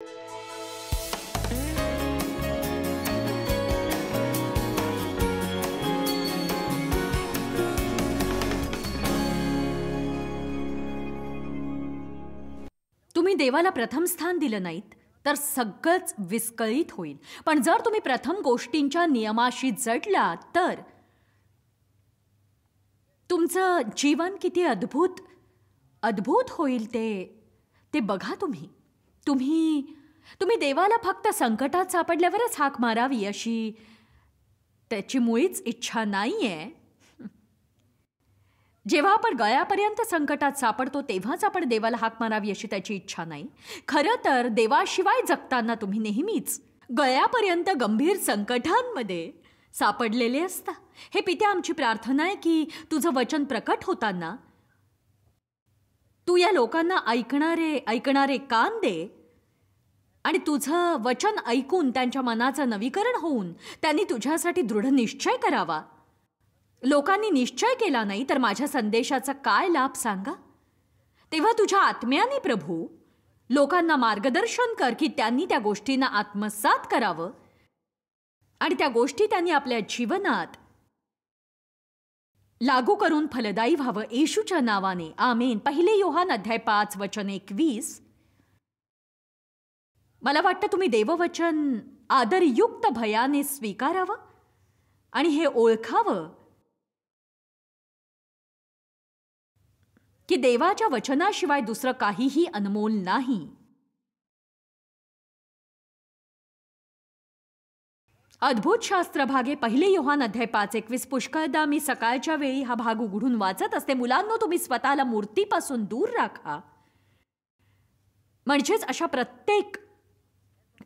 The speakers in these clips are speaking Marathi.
तुम्ही देवाला प्रथम स्थान दिलं नाहीत तर सगळंच विस्कळीत होईल. पण जर तुम्ही प्रथम गोष्टींच्या नियमाशी जडला तर तुमचं जीवन किती अद्भुत अद्भुत होईल ते बघा. तुम्ही देवाला फक्त संकटात सापडल्यावरच हाक मारावी अशी त्याची मुळीच इच्छा नाहीये. जेव्हा आपण गळ्यापर्यंत संकटात सापडतो तेव्हाच आपण देवाला हाक मारावी अशी त्याची इच्छा नाही. खरं तर देवाशिवाय जगताना तुम्ही नेहमीच गळ्यापर्यंत गंभीर संकटांमध्ये सापडलेले असता. हे पित्या, आमची प्रार्थना आहे की तुझं वचन प्रकट होताना तू या लोकांना ऐकणारे कान दे आणि तुझं वचन ऐकून त्यांच्या मनाचं नवीकरण होऊन त्यांनी तुझ्यासाठी दृढ निश्चय करावा. लोकांनी निश्चय केला नाही तर माझ्या संदेशाचा काय लाभ सांगा. तेव्हा तुझ्या आत्म्याने प्रभू लोकांना मार्गदर्शन कर की त्यांनी त्या गोष्टींना आत्मसात करावं आणि त्या गोष्टी त्यांनी आपल्या जीवनात लागू करून फलदायी व्हावं. येशूच्या नावाने आमेन. 1 योहान अध्याय 5 वचन 21. मला वाटतं तुम्ही देववचन आदरयुक्त भयाने स्वीकारावं आणि हे ओळखावं की देवाच्या वचनाशिवाय दुसरं काहीही अनमोल नाही. अद्भुत शास्त्र भागे 1 योहान अध्याय 5:21. पुष्कळदा मी सकाळच्या वेळी हा भाग उघडून वाचत असते. मुलांनो, तुम्ही स्वतःला मूर्तीपासून दूर राखा. म्हणजेच अशा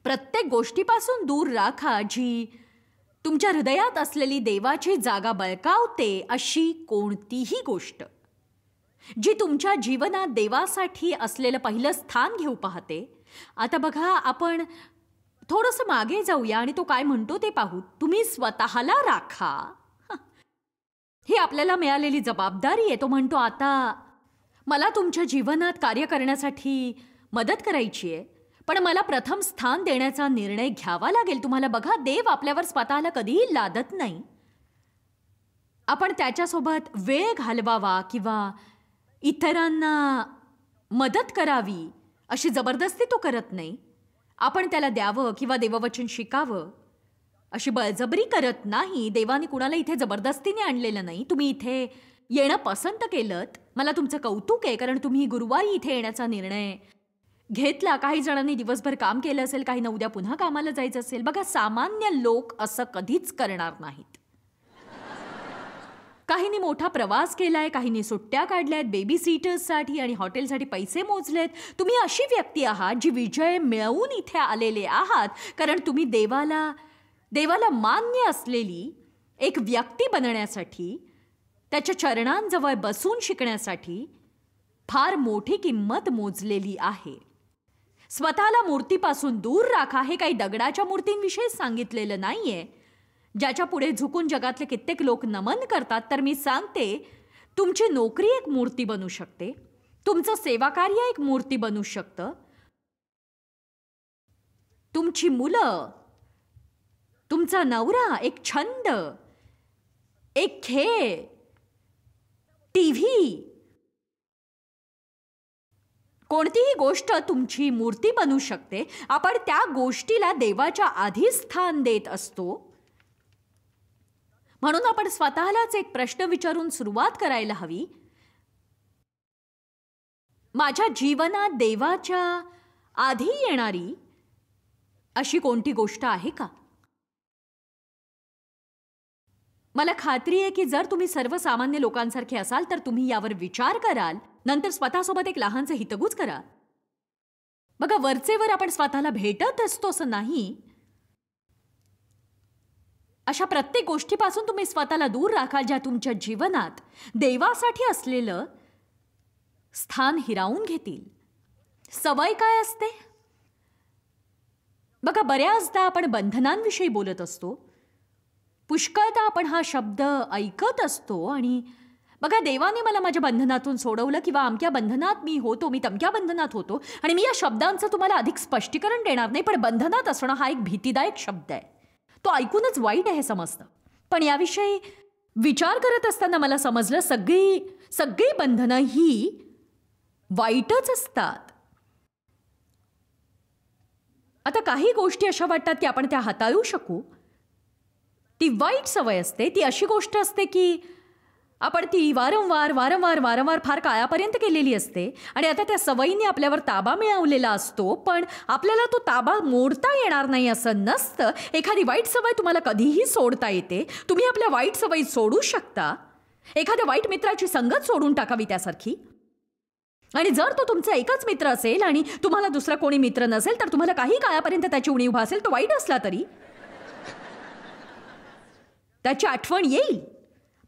प्रत्येक गोष्टीपासून दूर राखा जी तुमच्या हृदयात असलेली देवाची जागा बळकावते. अशी कोणतीही गोष्ट जी तुमच्या जीवनात देवासाठी असलेलं पहिलं स्थान घेऊ पाहते. आता बघा, आपण थोडंसं मागे जाऊया आणि तो काय म्हणतो ते पाहू. तुम्ही स्वतःला राखा. ही आपल्याला मिळालेली जबाबदारी आहे. तो म्हणतो, आता मला तुमच्या जीवनात कार्य करण्यासाठी मदत करायची आहे, पण मला प्रथम स्थान देण्याचा निर्णय घ्यावा लागेल. तुम्हाला बघा, देव आपल्यावर स्वतःला कधीही लादत नाही. आपण त्याच्यासोबत वेळ घालवावा किंवा इतरांना मदत करावी अशी जबरदस्ती तो करत नाही. आपण त्याला द्यावं किंवा देववचन शिकावं अशी बळजबरी करत नाही. देवाने कुणाला इथे जबरदस्तीने आणलेलं नाही. तुम्ही इथे येणं पसंत केलंत, मला तुमचं कौतुक आहे, कारण तुम्ही गुरुवारी इथे येण्याचा निर्णय घेतला. काही जणांनी दिवसभर काम केलं असेल, काही उद्या पुन्हा कामाला जायचं असेल. बघा, सामान्य लोक असं कधीच करणार नाहीत. काहींनी मोठा प्रवास केलाय, काहींनी सुट्ट्या काढल्यात बेबी सीटर्ससाठी आणि हॉटेलसाठी पैसे मोजलेत. तुम्ही अशी व्यक्ती आहात जी विजय मिळवून इथे आलेले आहात, कारण तुम्ही देवाला मान्य असलेली एक व्यक्ती बनण्यासाठी, त्याच्या चरणांजवळ बसून शिकण्यासाठी फार मोठी किंमत मोजलेली आहे. स्वतःला मूर्तीपासून दूर राखा. हे काही दगडाच्या मूर्तींविषयी सांगितलेलं नाहीये ज्याच्या पुढे झुकून जगातले कित्येक लोक नमन करतात. तर मी सांगते, तुमची नोकरी एक मूर्ती बनू शकते, तुमचं सेवाकार्य एक मूर्ती बनू शकतं, तुमची मुलं, तुमचा नवरा, एक छंद, एक खेळ, टीव्ही, कोणतीही गोष्ट तुमची मूर्ती बनू शकते. आपण त्या गोष्टीला देवाच्या आधी स्थान देत असतो. म्हणून आपण स्वतःलाच एक प्रश्न विचारून सुरुवात करायला हवी. माझ्या जीवनात देवाच्या आधी येणारी अशी कोणती गोष्ट आहे का? मला खात्री आहे की जर तुम्ही सर्वसामान्य लोकांसारखे असाल तर तुम्ही यावर विचार कराल, नंतर स्वतःसोबत एक लहानचं हितगुज करा. बघा, वरचेवर आपण स्वतःला भेटत असतो असं नाही. अशा प्रत्येक गोष्टीपासून तुम्ही स्वतःला दूर राखाल ज्या तुमच्या जीवनात देवासाठी असलेलं स्थान हिरावून घेतील. सवय काय असते? बघा, बऱ्याचदा आपण बंधनांविषयी बोलत असतो. पुष्कळदा आपण हा शब्द ऐकत असतो आणि बघा, देवाने मला माझ्या बंधनातून सोडवलं किंवा अमक्या बंधनात मी होतो, मी तमक्या बंधनात होतो. आणि मी या शब्दांचं तुम्हाला अधिक स्पष्टीकरण देणार नाही, पण बंधनात असणं हा एक भीतीदायक शब्द आहे. तो ऐकूनच वाईट आहे समजतं. पण याविषयी विचार करत असताना मला समजलं सगळी बंधनं ही वाईटच असतात. आता काही गोष्टी अशा वाटतात की आपण त्या हाताळू शकू. ती वाईट सवय असते. ती अशी गोष्ट असते की आपण ती वारंवार फार काळापर्यंत केलेली असते आणि आता त्या सवयीने आपल्यावर ताबा मिळवलेला असतो, पण आपल्याला तो ताबा मोडता येणार नाही असं नसतं. एखादी वाईट सवय तुम्हाला कधीही सोडता येते. तुम्ही आपल्या वाईट सवयी सोडू शकता. एखाद्या वाईट मित्राची संगत सोडून टाकावी त्यासारखी. आणि जर तो तुमचा एकच मित्र असेल आणि तुम्हाला दुसरा कोणी मित्र नसेल, तर तुम्हाला काही काळापर्यंत त्याची उणीव भासेल. तो वाईट असला तरी त्याची आठवण येईल,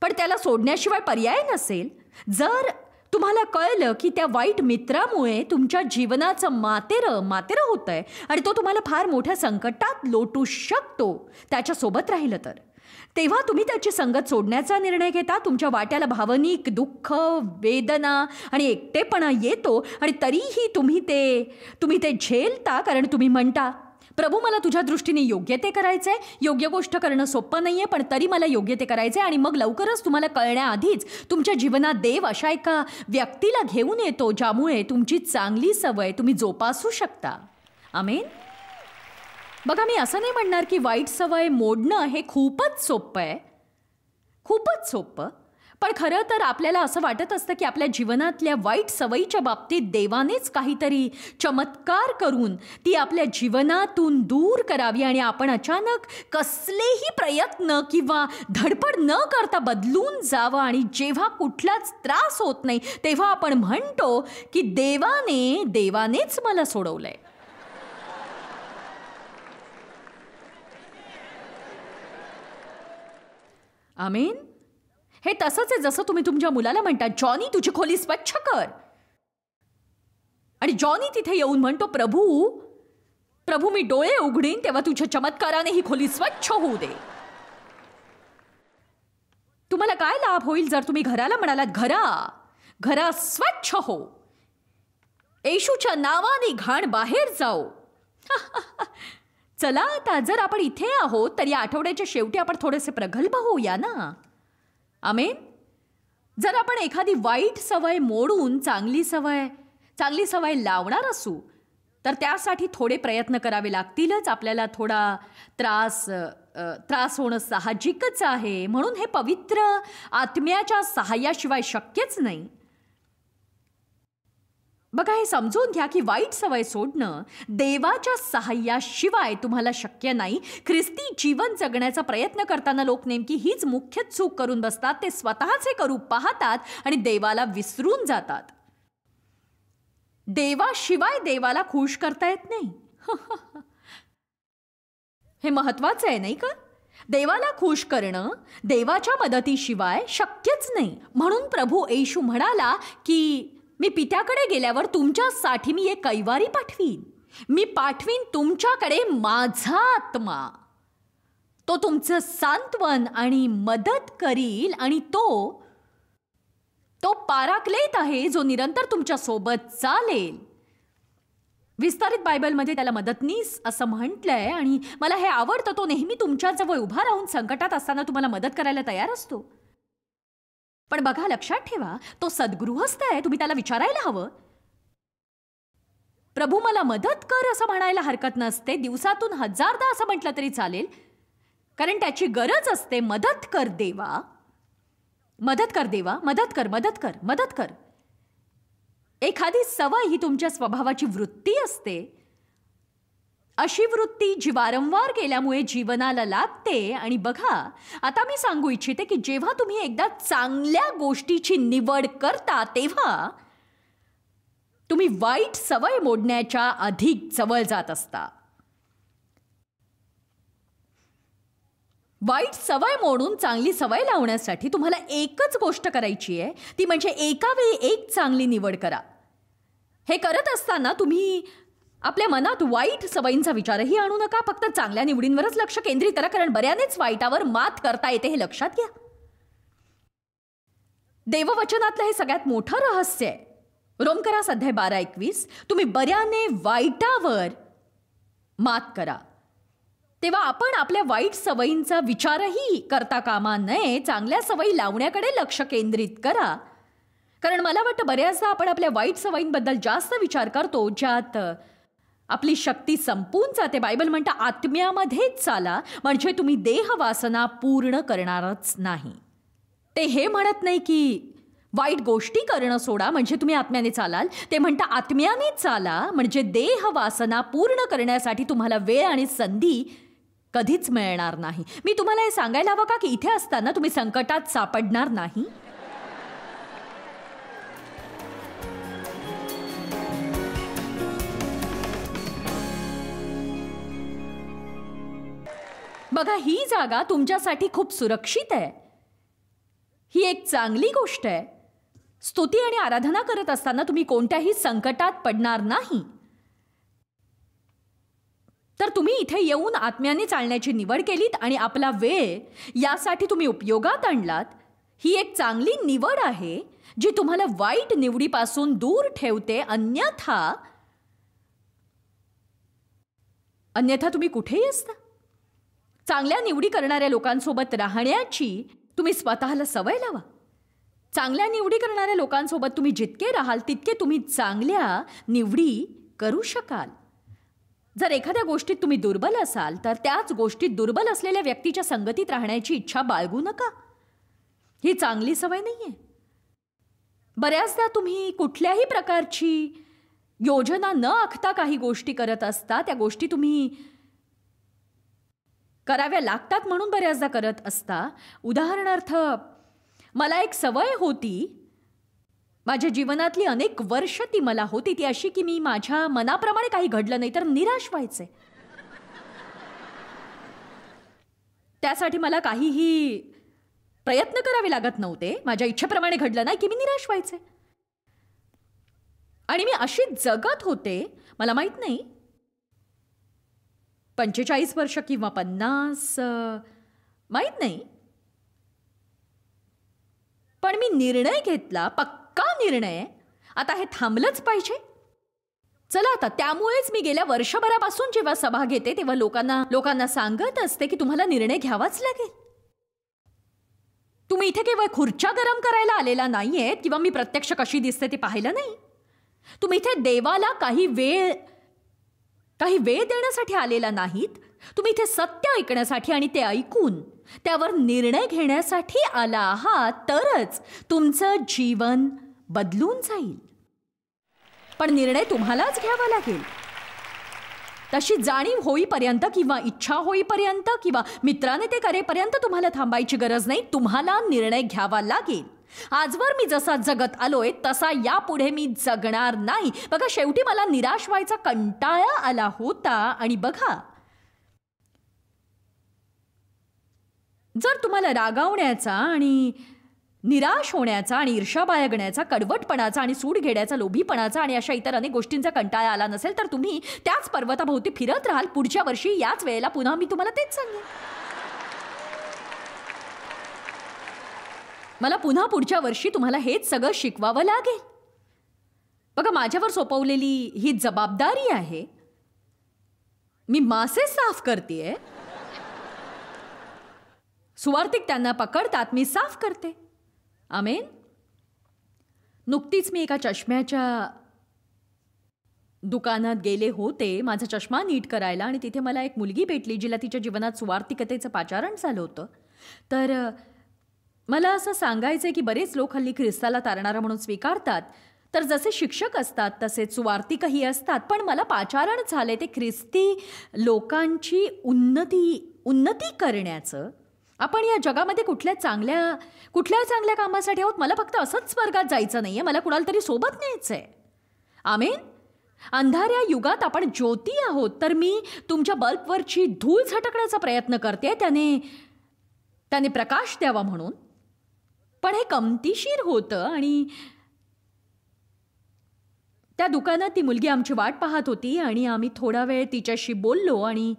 पण त्याला सोडण्याशिवाय पर्याय नसेल. जर तुम्हाला कळलं की त्या वाईट मित्रामुळे तुमच्या जीवनाचं मातेरं होतंय आणि तो तुम्हाला फार मोठ्या संकटात लोटू शकतो त्याच्यासोबत राहिलं, तर तेव्हा तुम्ही त्याची संगत सोडण्याचा निर्णय घेता. तुमच्या वाट्याला भावनिक दुःख, वेदना आणि एकटेपणा येतो आणि तरीही तुम्ही ते झेलता, कारण तुम्ही म्हणता, प्रभू, मला तुझ्या दृष्टीने योग्य ते करायचंय. योग्य गोष्ट करणं सोपं नाहीये, पण तरी मला योग्य ते करायचंय. आणि मग लवकरच तुम्हाला कळण्याआधीच तुमच्या जीवनात देव अशा एका व्यक्तीला घेऊन येतो ज्यामुळे तुमची चांगली सवय तुम्ही जोपासू शकता. आमेन. बघा, मी असं नाही म्हणणार की वाईट सवय मोडणं हे खूपच सोपं आहे, खूपच सोपं. पण खरं तर आपल्याला असं वाटत असतं की आपल्या जीवनातल्या वाईट सवयीच्या बाबतीत देवानेच काहीतरी चमत्कार करून ती आपल्या जीवनातून दूर करावी आणि आपण अचानक कसलेही प्रयत्न किंवा धडपड न करता बदलून जावं. आणि जेव्हा कुठलाच त्रास होत नाही तेव्हा आपण म्हणतो की देवानेच मला सोडवलंय. आमेन. हे तसंच आहे जसं तुम्ही तुमच्या मुलाला म्हणता, जॉनी, तुझी खोली स्वच्छ कर. आणि जॉनी तिथे येऊन म्हणतो, प्रभू, मी डोळे उघडीन तेव्हा तुझ्या चमत्काराने ही खोली स्वच्छ होऊ दे. तुम्हाला काय लाभ होईल जर तुम्ही घराला म्हणालात, घरा स्वच्छ हो, येशूच्या नावाने घाण बाहेर जाओ. चला, आता जर आपण इथे आहोत तर या आठवड्याच्या शेवटी आपण थोडेसे प्रगल्भ होऊया ना. आमेन. जर आपण एखादी वाईट सवय मोडून चांगली सवय लावणार असू, तर त्यासाठी थोडे प्रयत्न करावे लागतीलच. आपल्याला थोडा त्रास होणं साहजिकच आहे. म्हणून हे पवित्र आत्म्याच्या सहाय्याशिवाय शक्यच नाही. बघा, हे समजून घ्या की वाईट सवय सोडणं देवाच्या सहाय्याशिवाय तुम्हाला शक्य नाही. ख्रिस्ती जीवन जगण्याचा प्रयत्न करताना लोक नेमकी हीच मुख्य चूक करून बसतात. ते स्वतःचे करू पाहतात आणि देवाला विसरून जातात. देवाशिवाय देवाला खुश करता येत नाही. हे महत्वाचं आहे, नाही का? देवाला खुश करणं देवाच्या मदतीशिवाय शक्यच नाही. म्हणून प्रभू येशू म्हणाला की मी पित्याकडे गेल्यावर तुमच्यासाठी मी एक कैवारी पाठवीन. मी पाठवीन तुमच्याकडे माझा आत्मा. तो तुमचं सांत्वन आणि मदत करील आणि तो पाराक्लेत आहे जो निरंतर तुमच्या सोबत चालेल. विस्तारित बायबलमध्ये त्याला मदतनीस असं म्हटलंय आणि मला हे आवडतं. तो नेहमी तुमच्याजवळ उभा राहून संकटात असताना तुम्हाला मदत करायला तयार असतो. पण बघा, लक्षात ठेवा, तो सद्गृहस्थ आहे. तुम्ही त्याला विचारायला हवं, प्रभू मला मदत कर असं म्हणायला हरकत नसते. दिवसातून 1000दा असं म्हटलं तरी चालेल, कारण त्याची गरज असते. मदत कर देवा, मदत कर देवा, मदत कर. एखादी सवय ही तुमच्या स्वभावाची वृत्ती असते. अशी वृत्ती जी वारंवार केल्यामुळे जीवनाला लागते. आणि बघा, आता मी सांगू इच्छिते की जेव्हा तुम्ही एकदा चांगल्या गोष्टीची निवड करता तेव्हा तुम्ही वाईट सवय मोडण्याच्या अधिक जवळ जात असता. वाईट सवय मोडून चांगली सवय लावण्यासाठी तुम्हाला एकच गोष्ट करायची आहे, ती म्हणजे एका वेळी एक चांगली निवड करा. हे करत असताना तुम्ही आपल्या मनात वाईट सवयींचा विचारही आणू नका. फक्त चांगल्या निवडींवरच लक्ष केंद्रित करा, कारण बऱ्यानेच वाईटावर मात करता येते हे लक्षात घ्या. देववचनातलं हे सगळ्यात मोठं रहस्य आहे. रोमकरास अध्याय 12:21, तुम्ही बऱ्याने वाईटावर मात करा. तेव्हा आपण आपल्या वाईट सवयींचा विचारही करता कामा नये, चांगल्या सवयी लावण्याकडे लक्ष केंद्रित करा. कारण मला वाटतं बऱ्याचदा आपण आपल्या वाईट सवयींबद्दल जास्त विचार करतो, ज्यात आपली शक्ती संपून जाते. बायबल म्हणतं आत्म्यामध्येच चाला, म्हणजे तुम्ही देहवासना पूर्ण करणारच नाही. ते हे म्हणत नाही की वाईट गोष्टी करणं सोडा म्हणजे तुम्ही आत्म्याने चालाल. ते म्हणतं आत्म्याने चाला, म्हणजे देहवासना पूर्ण करण्यासाठी तुम्हाला वेळ आणि संधी कधीच मिळणार नाही. मी तुम्हाला हे सांगायला हवं का की इथे असताना तुम्ही संकटात सापडणार नाही. बघा, ही जागा तुमच्यासाठी खूप सुरक्षित आहे. ही एक चांगली गोष्ट आहे. स्तुती आणि आराधना करत असताना तुम्ही कोणत्याही संकटात पडणार नाही. तर तुम्ही इथे येऊन आत्म्याने चालण्याची निवड केलीत आणि आपला वेळ यासाठी तुम्ही उपयोगात आणलात. ही एक चांगली निवड आहे जी तुम्हाला वाईट निवडीपासून दूर ठेवते. अन्यथा तुम्ही कुठेही असता. चांगल्या निवडी करणाऱ्या लोकांसोबत राहण्याची तुम्ही स्वतःला सवय लावा. चांगल्या निवडी करणाऱ्या लोकांसोबत तुम्ही जितके राहाल तितके तुम्ही चांगल्या निवडी करू शकाल. जर एखाद्या गोष्टीत तुम्ही दुर्बल असाल तर त्याच गोष्टीत दुर्बल असलेल्या व्यक्तीच्या संगतीत राहण्याची इच्छा बाळगू नका. ही चांगली सवय नाहीये. बऱ्याचदा तुम्ही कुठल्याही प्रकारची योजना न आखता काही गोष्टी करत असता. त्या गोष्टी तुम्ही कराव्या लागतात म्हणून बऱ्याचदा करत असता. उदाहरणार्थ, मला एक सवय होती, माझ्या जीवनातली अनेक वर्ष ती मला होती. ती अशी की मी माझ्या मनाप्रमाणे काही घडलं नाही तर निराश व्हायचे. त्यासाठी मला काहीही प्रयत्न करावे लागत नव्हते. माझ्या इच्छेप्रमाणे घडलं नाही की मी निराश व्हायचे आणि मी अशी जगत होते. मला माहित नाही 45 वर्ष किंवा 50, माहित नाही. पण मी निर्णय घेतला, पक्का निर्णय, आता हे थांबलंच पाहिजे. चला आता. त्यामुळेच मी गेल्या वर्षभरापासून जेव्हा सभा घेते तेव्हा लोकांना सांगत असते की तुम्हाला निर्णय घ्यावाच लागेल. तुम्ही इथे केवळ खुर्च्या गरम करायला आलेला नाहीये किंवा मी प्रत्यक्ष कशी दिसते ते पाहिलं नाही. तुम्ही इथे देवाला काही वेळ देण्यासाठी आलेला नाहीत. तुम्ही इथे सत्य ऐकण्यासाठी आणि ते ऐकून त्यावर निर्णय घेण्यासाठी आला आहात. तरच तुमचं जीवन बदलून जाईल. पण निर्णय तुम्हालाच घ्यावा लागेल. तशी जाणीव होईपर्यंत किंवा इच्छा होईपर्यंत किंवा मित्राने ते करेपर्यंत तुम्हाला थांबायची गरज नाही. तुम्हाला निर्णय घ्यावा लागेल. आजवर मी जसा जगत आलोय तसा यापुढे मी जगणार नाही. बघा, शेवटी मला निराश व्हायचा कंटाळा आला होता. आणि बघा, जर तुम्हाला रागावण्याचा आणि निराश होण्याचा आणि ईर्ष्या बाळगण्याचा, कडवटपणाचा आणि सूड घेण्याचा, लोभीपणाचा आणि अशा इतर अनेक गोष्टींचा कंटाळा आला नसेल तर तुम्ही त्याच पर्वताभोवती फिरत राहाल. पुढच्या वर्षी याच वेळेला पुन्हा मी तुम्हाला तेच सांगेन. मला पुन्हा पुढच्या वर्षी तुम्हाला हेच सगळं शिकवावं लागेल. बघा, माझ्यावर सोपवलेली ही जबाबदारी आहे. मी मासे साफ करतेय. सुवार्तिक त्यांना पकडतात, मी साफ करते. आमेन. नुकतीच मी एका चष्म्याच्या दुकानात गेले होते माझा चष्मा नीट करायला आणि तिथे मला एक मुलगी भेटली जिला तिच्या जीवनात सुवार्तिकतेचं पाचारण झालं होतं. तर मला असं सांगायचं आहे की बरेच लोक हल्ली ख्रिस्ताला तारणारा म्हणून स्वीकारतात. तर जसे शिक्षक असतात तसेच सुवार्तिकही असतात. पण मला पाचारण झाले ते ख्रिस्ती लोकांची उन्नती करण्याचं. आपण या जगामध्ये कुठल्या चांगल्या कामासाठी आहोत. मला फक्त असंच स्वर्गात जायचं नाहीये, मला कुणाला तरी सोबत न्यायचंय. आमेन. अंधाऱ्या युगात आपण ज्योती आहोत. तर मी तुमच्या बल्बवरची धूळ झटकण्याचा प्रयत्न करते, त्याने प्रकाश द्यावा म्हणून. पण हे कमतीशीर होतं आणि त्या दुकानात ती मुलगी आमची वाट पाहत होती आणि आम्ही थोडा वेळ तिच्याशी बोललो आणि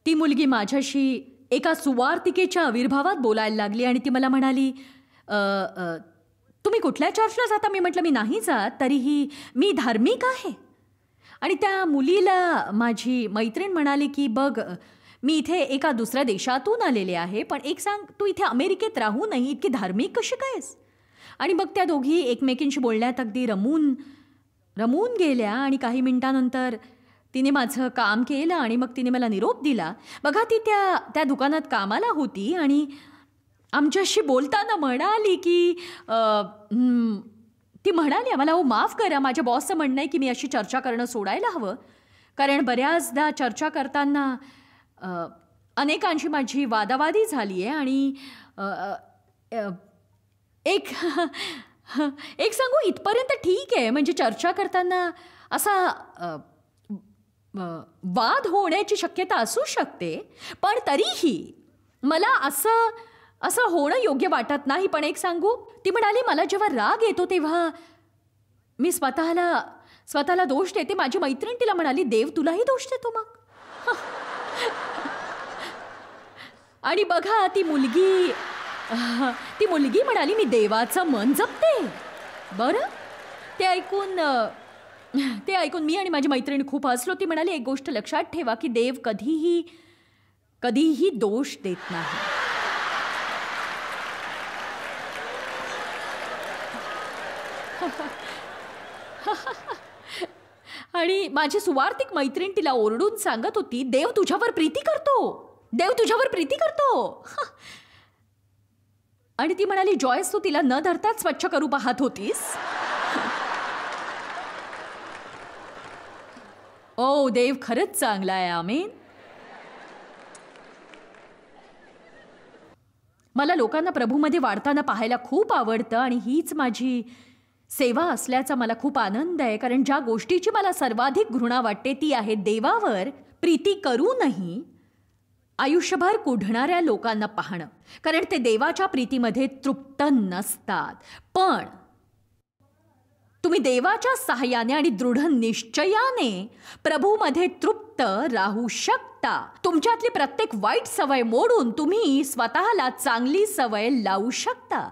ती मुलगी माझ्याशी एका सुवार्तिकेच्या आविर्भावात बोलायला लागली आणि ती मला म्हणाली, तुम्ही कुठल्या चर्चला जाता? मी म्हटलं मी नाही जात, तरीही मी धार्मिक आहे. आणि त्या मुलीला माझी मैत्रीण म्हणाली की बघ, मी इथे एका दुसऱ्या देशातून आलेले आहे, पण एक सांग, तू इथे अमेरिकेत राहू नाही इतकी धार्मिक कशी कायस? आणि मग त्या दोघी एकमेकींशी बोलण्यात अगदी रमून गेल्या. आणि काही मिनिटांनंतर तिने माझं काम केलं आणि मग तिने मला निरोप दिला. बघा, ती त्या दुकानात कामाला होती आणि आमच्याशी बोलताना म्हणाली की ती म्हणाली आम्हाला, हो माफ करा, माझ्या बॉसचं म्हणणं आहे की मी अशी चर्चा करणं सोडायला हवं, कारण बऱ्याचदा चर्चा करताना अनेकांशी माझी वादावादी झाली आहे. आणि एक सांगू, इथपर्यंत ठीक आहे, म्हणजे चर्चा करताना असा वाद होण्याची शक्यता असू शकते, पण तरीही मला असं होणं योग्य वाटत नाही. पण एक सांगू, ती म्हणाली मला जेव्हा राग येतो तेव्हा मी स्वतःला दोष देते. माझी मैत्रीण तिला म्हणाली, देव तुलाही दोष देतो मग? आणि बघा, ती मुलगी म्हणाली मी देवाचं मन जपते. बरं, ते ऐकून मी आणि माझी मैत्रीण खूप हसलो. ती म्हणाली, एक गोष्ट लक्षात ठेवा की देव कधीही दोष देत नाही. आणि माझी सुवार्थिक मैत्रीण तिला ओरडून सांगत होती, देव तुझ्यावर प्रीती करतो. आणि ती म्हणाली, जॉयस, तू तिला न धरताच स्वच्छ करू पाहत होतीस? ओ, देव खरंच चांगला आहे. आमेन. मला लोकांना प्रभूमध्ये वाढताना पाहायला खूप आवडतं आणि हीच माझी सेवा असल्याचा मला खूप आनंद आहे, कारण ज्या गोष्टीची मला सर्वाधिक घृणा वाटते ती आहे देवावर प्रीती करूनही आयुष्यभर कुढणाऱ्या लोकांना पाहणं, कारण ते देवाच्या प्रीतीमध्ये तृप्त नसतात. पण तुम्ही देवाच्या सहाय्याने आणि दृढ निश्चयाने प्रभूमध्ये तृप्त राहू शकता. तुमच्यातली प्रत्येक वाईट सवय मोडून तुम्ही स्वतःला चांगली सवय लावू शकता.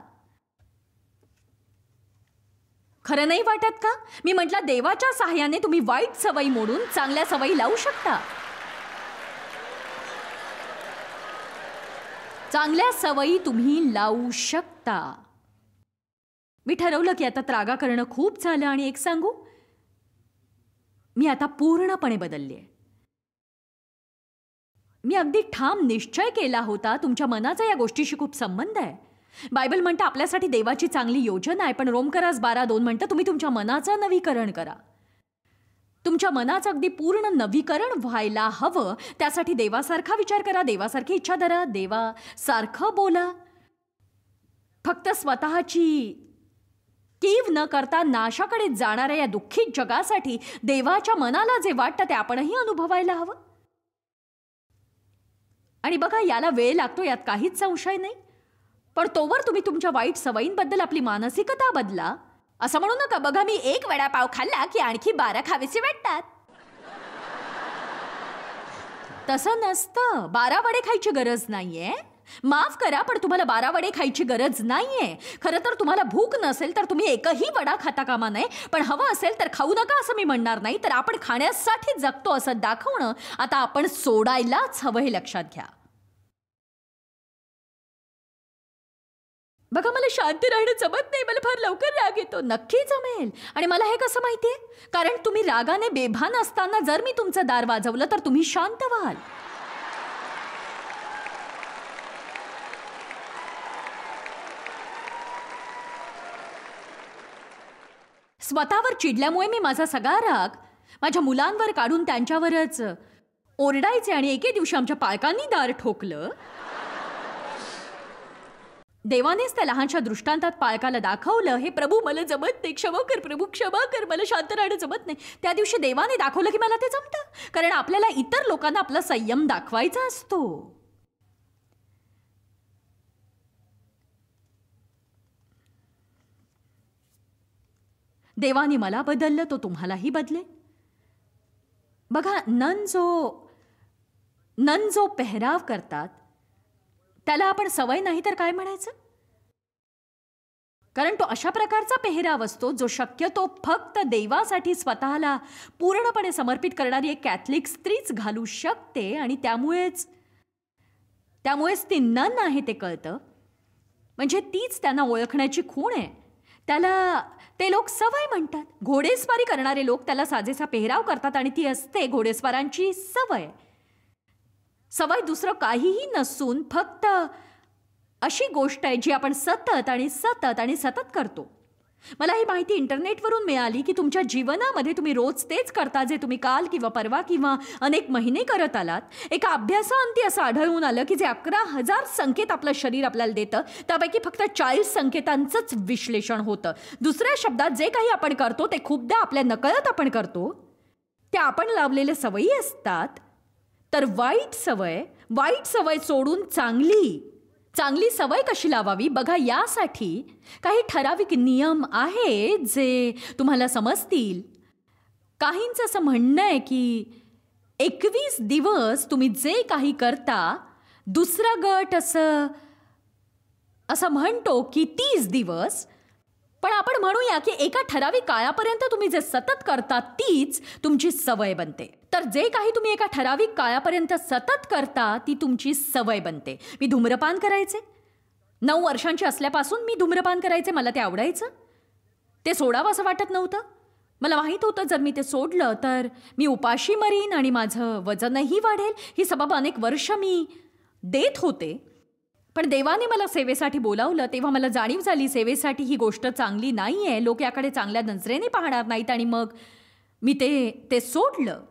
खरं नाही वाटत का? मी म्हटलं, देवाच्या सहाय्याने तुम्ही वाईट सवयी मोडून चांगल्या सवयी लावू शकता. चांगल्या सवयी तुम्ही लावू शकता. मी ठरवलं की आता त्रागा करणं खूप झालं. आणि एक सांगू, मी आता पूर्णपणे बदलली आहे. मी अगदी ठाम निश्चय केला होता, तुमच्या मनाचा या गोष्टीशी खूप संबंध आहे. बायबल म्हणतं आपल्यासाठी देवाची चांगली योजना आहे, पण रोमकरास 12:2 म्हणतं तुम्ही तुमच्या मनाचं नवीकरण करा. तुमच्या मनाचं अगदी पूर्ण नवीकरण व्हायला हवं. त्यासाठी देवासारखा विचार करा, देवासारखी इच्छा धरा, देवासारखं बोला. फक्त स्वतःची कीव न करता नाशाकडे जाणाऱ्या या दुःखित जगासाठी देवाच्या मनाला जे वाटतं ते आपणही अनुभवायला हवं. आणि बघा, याला वेळ लागतो, यात काहीच संशय नाही. पण तोवर तुम्ही तुमच्या वाईट सवयींबद्दल आपली मानसिकता बदला. असं म्हणू नका, बघा मी एक वडापाव खाल्ला की आणखी 12 खावेसे वाटतात. तसं नसतं. 12 वडे खायची गरज नाहीये. माफ करा, पण तुम्हाला 12 वडे खायची गरज नाहीये. खरं तर तुम्हाला भूक नसेल तर तुम्ही एकही वडा खाता कामा नये. पण हवं असेल तर खाऊ नका असं मी म्हणणार नाही. तर आपण खाण्यासाठी जगतो असं दाखवणं आता आपण सोडायलाच हवं, हे लक्षात घ्या. बघा, मला शांत राहणं जमत नाही. मला फार लवकर राग येतो. नक्की जमेल. आणि मला हे कसं माहितीये? कारण तुम्ही रागाने बेभान असताना जर मी तुमचं दार वाजवलं तर तुम्ही शांत व्हाल. स्वतःवर चिडल्यामुळे मी माझा सगळा राग माझ्या मुलांवर काढून त्यांच्यावरच ओरडायचे आणि एके दिवशी आमच्या पालकांनी दार ठोकलं. देवानेच त्या लहानशा दृष्टांतात पालकाला दाखवलं, हे प्रभू मला जमत नाही, क्षमा कर प्रभू, क्षमा कर, मला शांत राहणं जमत नाही. त्या दिवशी देवाने दाखवलं की मला ते जमतं, कारण आपल्याला इतर लोकांना आपला संयम दाखवायचा असतो. देवाने मला बदललं, तो तुम्हालाही बदले. बघा, नन जो पेहराव करतात त्याला आपण सवय नाही तर काय म्हणायचं? कारण तो अशा प्रकारचा पेहराव असतो जो शक्यतो फक्त देवासाठी स्वतःला पूर्णपणे समर्पित करणारी एक कॅथलिक स्त्रीच घालू शकते. आणि त्यामुळेच ती नन आहे ते कळतं. म्हणजे तीच त्यांना ओळखण्याची खूण आहे. त्याला ते लोक सवय म्हणतात. घोडेस्वारी करणारे लोक त्याला साजेसा पेहराव करतात आणि ती असते घोडेस्वारांची सवय. दुसरं काहीही नसून फक्त अशी गोष्ट आहे जी आपण सतत आणि सतत आणि सतत करतो. मला ही माहिती इंटरनेटवरून मिळाली की तुमच्या जीवनामध्ये तुम्ही रोज तेच करता जे तुम्ही काल किंवा परवा किंवा अनेक महिने करत आलात. एका अभ्यासाअंती असं आढळून आलं की जे 11,000 संकेत आपलं शरीर आपल्याला देतं त्यापैकी फक्त 40 संकेतांचंच विश्लेषण होतं. दुसऱ्या शब्दात जे काही आपण करतो ते खूपदा आपल्या नकळत आपण करतो. त्या आपण लावलेल्या सवयी असतात. तर वाईट सवय सोडून चांगली सवय कशी लावावी बघा. यासाठी काही ठराविक नियम आहे जे तुम्हाला समजतील. काहींचं असं म्हणणं आहे की 21 दिवस तुम्ही जे काही करता, दुसरा गट असं म्हणतो की 30 दिवस. पण आपण म्हणूया की एका ठराविक काळापर्यंत तुम्ही जे सतत करता तीच तुमची सवय बनते. तर जे काही तुम्ही एका ठराविक काळापर्यंत सतत करता ती तुमची सवय बनते. मी धूम्रपान करायचे 9 वर्षांची असल्यापासून मी धूम्रपान करायचे. मला ते आवडायचं. ते सोडावं असं वाटत नव्हतं. मला माहीत होतं जर मी ते सोडलं तर मी उपाशी मरीन आणि माझं वजनही वाढेल. ही सबब अनेक वर्ष मी देत होते. पण देवाने मला सेवेसाठी बोलावलं तेव्हा मला जाणीव झाली सेवेसाठी ही गोष्ट चांगली नाही आहे. लोक याकडे चांगल्या नजरेने पाहणार नाहीत. आणि मग मी ते सोडलं.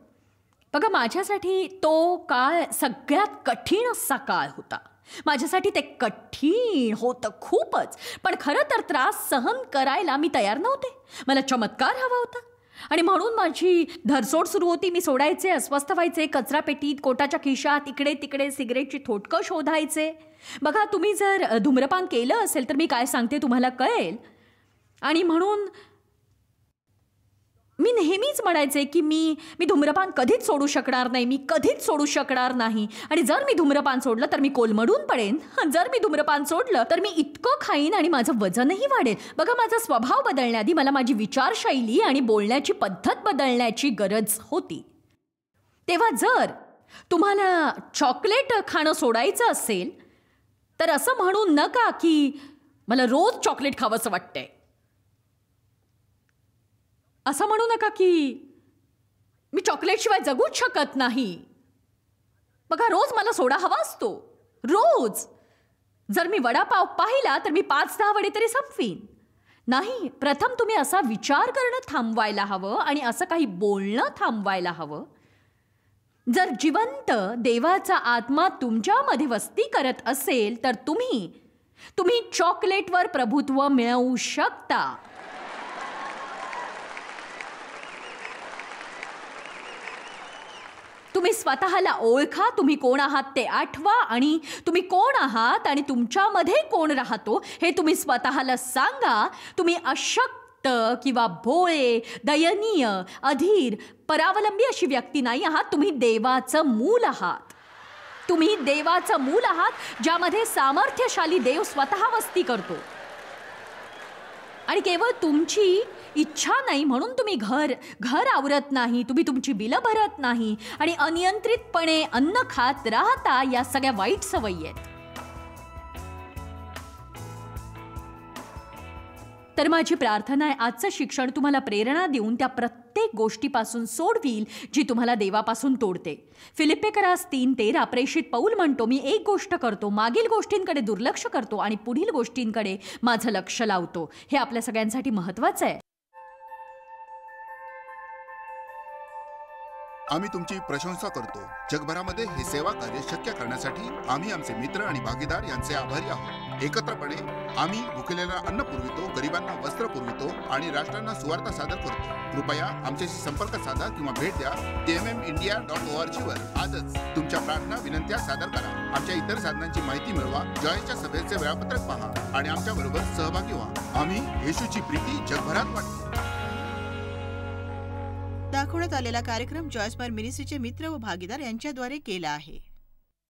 बघा माझ्यासाठी तो काळ सगळ्यात कठीण असा काळ होता. माझ्यासाठी ते कठीण होतं खूपच. पण खरं तर त्रास सहन करायला मी तयार नव्हते. मला चमत्कार हवा होता. आणि म्हणून माझी धरसोड सुरू होती. मी सोडायचे, अस्वस्थ व्हायचे, कचरापेटीत, कोटाच्या खिशात, इकडे तिकडे सिगरेटची थोटकं शोधायचे. बघा तुम्ही जर धूम्रपान केलं असेल तर मी काय सांगते तुम्हाला कळेल. आणि म्हणून मी नेहमीच म्हणायचे की मी धूम्रपान कधीच सोडू शकणार नाही. मी कधीच सोडू शकणार नाही. आणि जर मी धूम्रपान सोडलं तर मी कोलमडून पडेन. जर मी धूम्रपान सोडलं तर मी इतकं खाईन आणि माझं वजनही वाढेल. बघा माझा स्वभाव बदलण्याआधी मला माझी विचारशैली आणि बोलण्याची पद्धत बदलण्याची गरज होती. तेव्हा जर तुम्हाला चॉकलेट खाणं सोडायचं असेल तर असं म्हणू नका की मला रोज चॉकलेट खावंसं वाटतंय. असं म्हणू नका की मी चॉकलेटशिवाय जगूच शकत नाही. बघा रोज मला सोडा हवा असतो. रोज जर मी वडापाव पाहिला तर मी 5-10 वडे तरी संपवीन. नाही, प्रथम तुम्ही असा विचार करणं थांबवायला हवं आणि असं काही बोलणं थांबवायला हवं. जर जिवंत देवाचा आत्मा तुमच्यामध्ये वस्ती करत असेल तर तुम्ही चॉकलेटवर प्रभुत्व मिळवू शकता. तुम्ही स्वतःला ओळखा. तुम्ही कोण आहात ते आठवा. आणि तुम्ही कोण आहात आणि तुमच्यामध्ये कोण राहतो हे तुम्ही स्वतःला सांगा. तुम्ही अशक्त किंवा भोळे, दयनीय, अधीर, परावलंबी अशी व्यक्ती नाही आहात. तुम्ही देवाचं मूल आहात. तुम्ही देवाचं मूल आहात ज्यामध्ये सामर्थ्यशाली देव स्वतः वस्ती करतो. आणि केवळ तुमची इच्छा नाही म्हणून तुम्ही घर आवरत नाही, तुम्ही तुमची बिलं भरत नाही आणि अनियंत्रितपणे अन्न खात राहता. या सगळ्या वाईट सवयी आहेत. तर माझी प्रार्थना आहे आजचं शिक्षण तुम्हाला प्रेरणा देऊन त्या प्रत्येक गोष्टीपासून सोडविल जी तुम्हाला देवापासून तोडते. फिलिप्पेकरास 3:13 प्रेषित पौल म्हणतो, मी एक गोष्ट करतो, मागील गोष्टींकडे दुर्लक्ष करतो आणि पुढील गोष्टींकडे माझं लक्ष लावतो. हे आपल्या सगळ्यांसाठी महत्त्वाचं आहे. आम्ही तुमची प्रशंसा करतो. जगभरामध्ये हे सेवा कार्य शक्य करण्यासाठी आम्ही आमचे मित्र आणि भागीदार यांचे आभारी आहोत. एकत्रपणे आम्ही भुकेलेला अन्न पुरवितो, गरिबांना वस्त्र पुरवितो आणि राष्ट्रांना सुवार्ता सादर करतो. कृपया आमच्याशी संपर्क साधा किंवा भेट द्या. tmmindia.org वर आजच तुमच्या प्रार्थना विनंत्या सादर करा. आमच्या इतर साधनांची माहिती मिळवा. जॉयच्या सभेचे वेळापत्रक पहा आणि आमच्या बरोबर सहभागी व्हा. आम्ही येशूची प्रीती जगभरात वाटतो. दाखवण्यात आलेला कार्यक्रम जॉयस्पायर मिनिस्ट्रीचे मित्र व भागीदार यांच्याद्वारे केला आहे.